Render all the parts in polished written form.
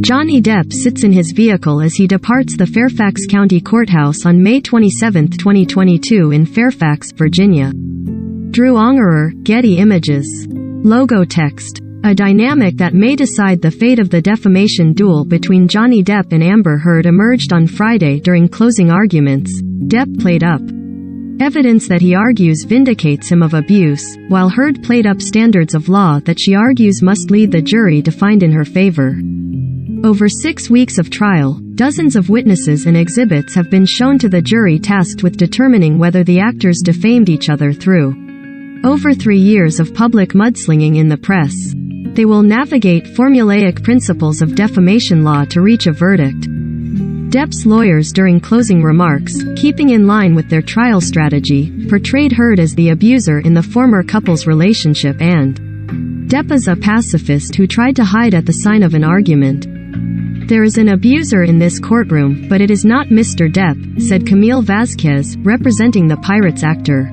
Johnny Depp sits in his vehicle as he departs the Fairfax County Courthouse on May 27, 2022 in Fairfax, Virginia. Drew Ongerer, Getty Images. Logo text. A dynamic that may decide the fate of the defamation duel between Johnny Depp and Amber Heard emerged on Friday during closing arguments. Depp played up evidence that he argues vindicates him of abuse, while Heard played up standards of law that she argues must lead the jury to find in her favor. Over 6 weeks of trial, dozens of witnesses and exhibits have been shown to the jury tasked with determining whether the actors defamed each other through over 3 years of public mudslinging in the press. They will navigate formulaic principles of defamation law to reach a verdict. Depp's lawyers during closing remarks, keeping in line with their trial strategy, portrayed Heard as the abuser in the former couple's relationship and Depp as a pacifist who tried to hide at the sign of an argument. "There is an abuser in this courtroom, but it is not Mr. Depp," said Camille Vasquez, representing the Pirates actor.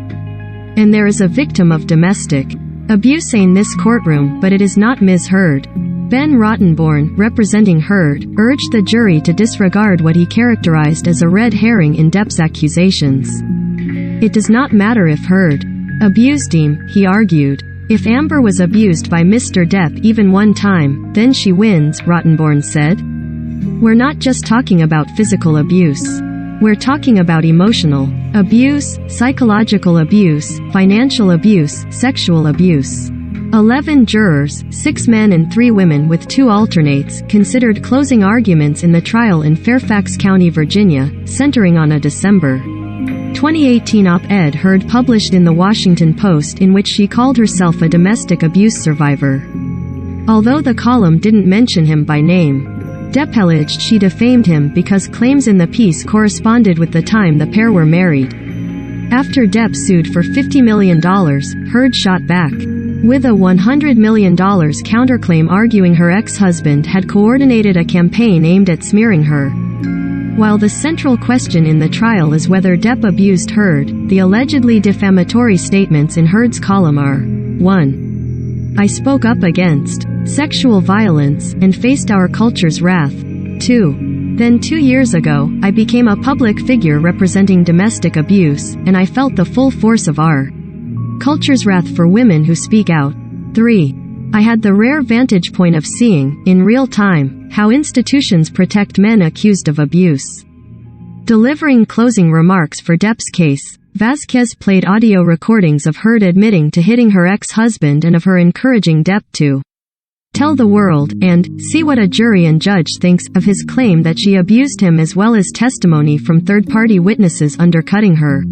"And there is a victim of domestic abuse in this courtroom, but it is not Ms. Heard." Ben Rottenborn, representing Heard, urged the jury to disregard what he characterized as a red herring in Depp's accusations. "It does not matter if Heard abused him," he argued. "If Amber was abused by Mr. Depp even one time, then she wins," Rottenborn said. "We're not just talking about physical abuse. We're talking about emotional abuse, psychological abuse, financial abuse, sexual abuse." 11 jurors, 6 men and 3 women with 2 alternates, considered closing arguments in the trial in Fairfax County, Virginia, centering on a December 2018 op-ed Heard published in the Washington Post in which she called herself a domestic abuse survivor. Although the column didn't mention him by name, Depp alleged she defamed him because claims in the piece corresponded with the time the pair were married. After Depp sued for $50 million, Heard shot back with a $100 million counterclaim arguing her ex-husband had coordinated a campaign aimed at smearing her. While the central question in the trial is whether Depp abused Heard, the allegedly defamatory statements in Heard's column are: 1. I spoke up against sexual violence and faced our culture's wrath. 2. Then 2 years ago, I became a public figure representing domestic abuse, and I felt the full force of our culture's wrath for women who speak out. 3. I had the rare vantage point of seeing, in real time, how institutions protect men accused of abuse. Delivering closing remarks for Depp's case, Vasquez played audio recordings of Heard admitting to hitting her ex-husband and of her encouraging Depp to tell the world, and see what a jury and judge thinks, of his claim that she abused him, as well as testimony from third-party witnesses undercutting her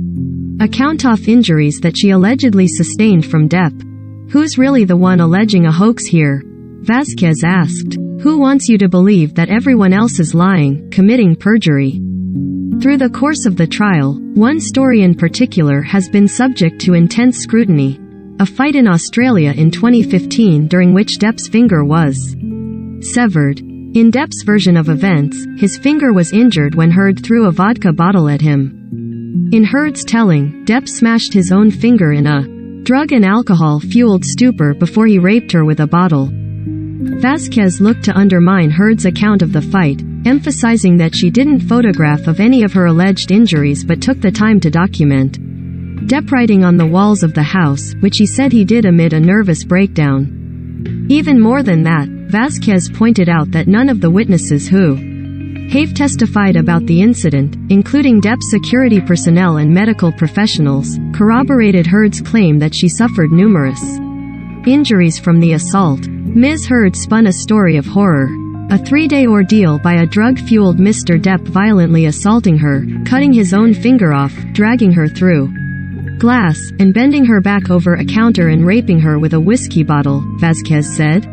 account of injuries that she allegedly sustained from Depp. Who's really the one alleging a hoax here? Vasquez asked. Who wants you to believe that everyone else is lying, committing perjury? Through the course of the trial, one story in particular has been subject to intense scrutiny. A fight in Australia in 2015 during which Depp's finger was severed. In Depp's version of events, his finger was injured when Heard threw a vodka bottle at him. In Heard's telling, Depp smashed his own finger in a drug and alcohol-fueled stupor before he raped her with a bottle. Vasquez looked to undermine Heard's account of the fight, emphasizing that she didn't photograph of any of her alleged injuries but took the time to document Depp writing on the walls of the house, which he said he did amid a nervous breakdown. Even more than that, Vasquez pointed out that none of the witnesses who have testified about the incident, including Depp's security personnel and medical professionals, corroborated Heard's claim that she suffered numerous injuries from the assault. Ms. Heard spun a story of horror. A 3-day ordeal by a drug-fueled Mr. Depp violently assaulting her, cutting his own finger off, dragging her through glass, and bending her back over a counter and raping her with a whiskey bottle, Vasquez said.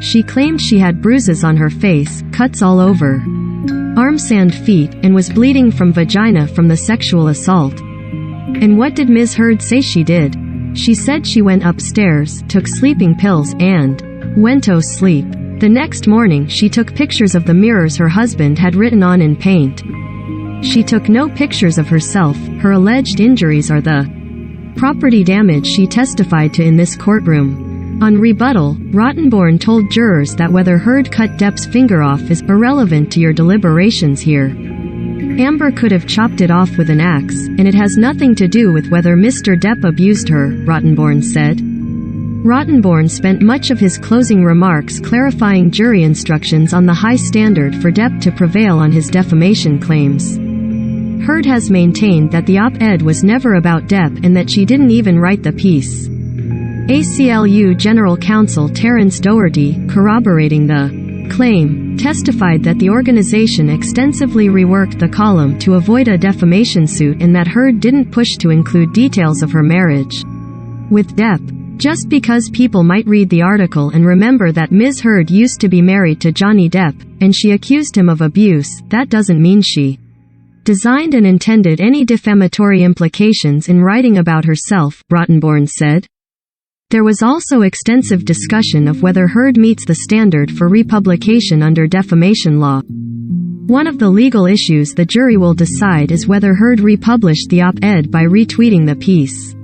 She claimed she had bruises on her face, cuts all over arms and feet, and was bleeding from vagina from the sexual assault. And what did Ms. Heard say she did? She said she went upstairs, took sleeping pills, and went to sleep. The next morning she took pictures of the mirrors her husband had written on in paint. She took no pictures of herself. Her alleged injuries are the property damage she testified to in this courtroom. On rebuttal, Rottenborn told jurors that whether Heard cut Depp's finger off is irrelevant to your deliberations here. Amber could have chopped it off with an axe, and it has nothing to do with whether Mr. Depp abused her, Rottenborn said. Rottenborn spent much of his closing remarks clarifying jury instructions on the high standard for Depp to prevail on his defamation claims. Heard has maintained that the op-ed was never about Depp and that she didn't even write the piece. ACLU General Counsel Terence Doherty, corroborating the claim, testified that the organization extensively reworked the column to avoid a defamation suit and that Heard didn't push to include details of her marriage with Depp. Just because people might read the article and remember that Ms. Heard used to be married to Johnny Depp, and she accused him of abuse, that doesn't mean she designed and intended any defamatory implications in writing about herself, Rottenborn said. There was also extensive discussion of whether Heard meets the standard for republication under defamation law. One of the legal issues the jury will decide is whether Heard republished the op-ed by retweeting the piece.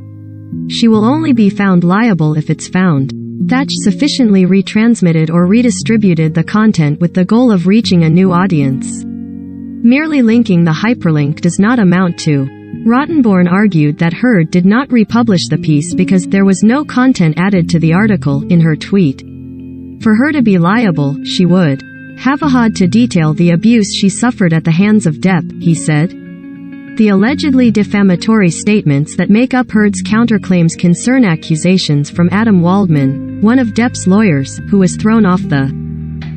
She will only be found liable if it's found that she sufficiently retransmitted or redistributed the content with the goal of reaching a new audience. Merely linking the hyperlink does not amount to. Rottenborn argued that Heard did not republish the piece because there was no content added to the article in her tweet. For her to be liable, she would have had to detail the abuse she suffered at the hands of Depp, he said. The allegedly defamatory statements that make up Heard's counterclaims concern accusations from Adam Waldman, one of Depp's lawyers, who was thrown off the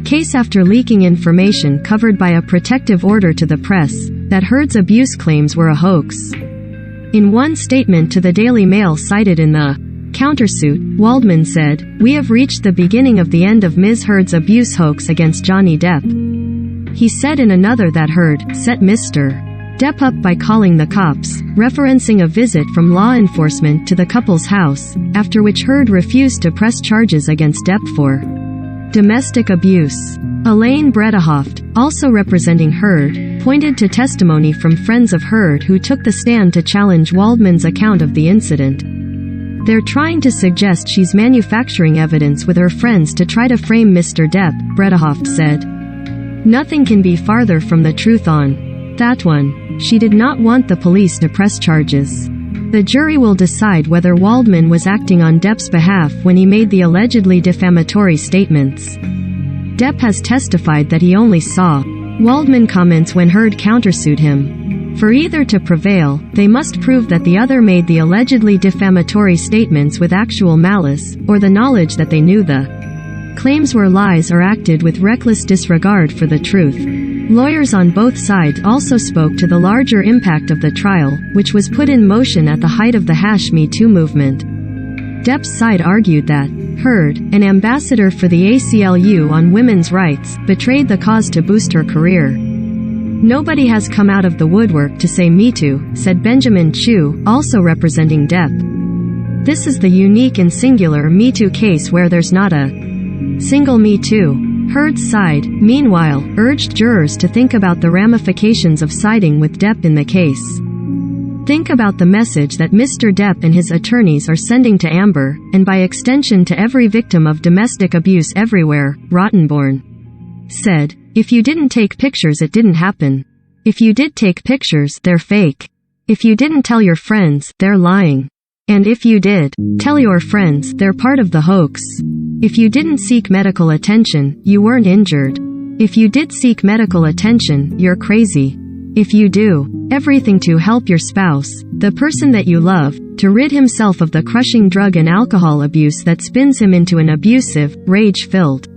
case after leaking information covered by a protective order to the press, that Heard's abuse claims were a hoax. In one statement to the Daily Mail cited in the countersuit, Waldman said, "We have reached the beginning of the end of Ms. Heard's abuse hoax against Johnny Depp." He said in another that Heard set Mr. Depp up by calling the cops, referencing a visit from law enforcement to the couple's house, after which Heard refused to press charges against Depp for domestic abuse. Elaine Bredehoft, also representing Heard, pointed to testimony from friends of Heard who took the stand to challenge Waldman's account of the incident. "They're trying to suggest she's manufacturing evidence with her friends to try to frame Mr. Depp," Bredehoft said. "Nothing can be farther from the truth on that one. She did not want the police to press charges. The jury will decide whether Waldman was acting on Depp's behalf when he made the allegedly defamatory statements." Depp has testified that he only saw Waldman comments when Heard countersued him. For either to prevail, they must prove that the other made the allegedly defamatory statements with actual malice, or the knowledge that they knew the claims were lies or acted with reckless disregard for the truth. Lawyers on both sides also spoke to the larger impact of the trial, which was put in motion at the height of the #Me Too movement. Depp's side argued that Heard, an ambassador for the ACLU on women's rights, betrayed the cause to boost her career. "Nobody has come out of the woodwork to say Me Too," said Benjamin Chu, also representing Depp. "This is the unique and singular Me Too case where there's not a single Me Too." Heard's side, meanwhile, urged jurors to think about the ramifications of siding with Depp in the case. "Think about the message that Mr. Depp and his attorneys are sending to Amber, and by extension to every victim of domestic abuse everywhere," Rottenborn said. "If you didn't take pictures, it didn't happen. If you did take pictures, they're fake. If you didn't tell your friends, they're lying. And if you did tell your friends, they're part of the hoax. If you didn't seek medical attention, you weren't injured. If you did seek medical attention, you're crazy. If you do everything to help your spouse, the person that you love, to rid himself of the crushing drug and alcohol abuse that spins him into an abusive, rage-filled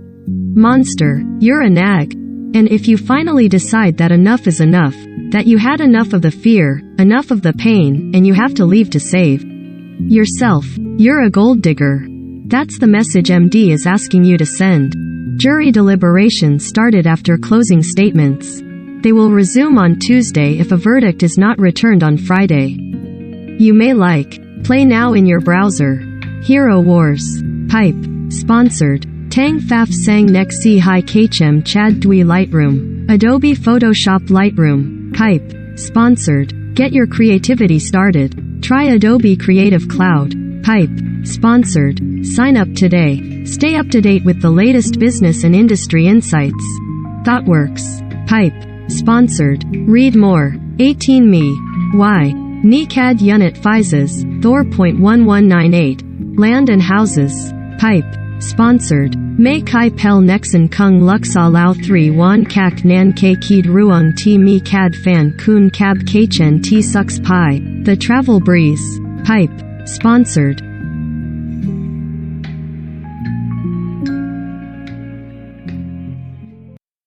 monster, you're a nag. And if you finally decide that enough is enough, that you had enough of the fear, enough of the pain, and you have to leave to save yourself, you're a gold digger. That's the message MD is asking you to send." Jury deliberations started after closing statements. They will resume on Tuesday if a verdict is not returned on Friday. You may play now in your browser. Hero Wars. Pipe. Sponsored. Tang Faf Sang Nek Si Hai Kchem Chad Dui Lightroom. Adobe Photoshop Lightroom. Pipe. Sponsored. Get your creativity started. Try Adobe Creative Cloud. Pipe. Sponsored. Sign up today. Stay up to date with the latest business and industry insights. ThoughtWorks. Pipe. Sponsored. Read more. 18 Me. Why? Nikad Unit Physes. Thor.1198. Land and Houses. Pipe. Sponsored. May Kai Pel Nexen Kung Luxa Lao 3 Wan Kak Nan Ke Keed Ruang Ti Mi Kad Fan Kun Kab Kchen Ti Sux Pai. The Travel Breeze. Pipe. Sponsored.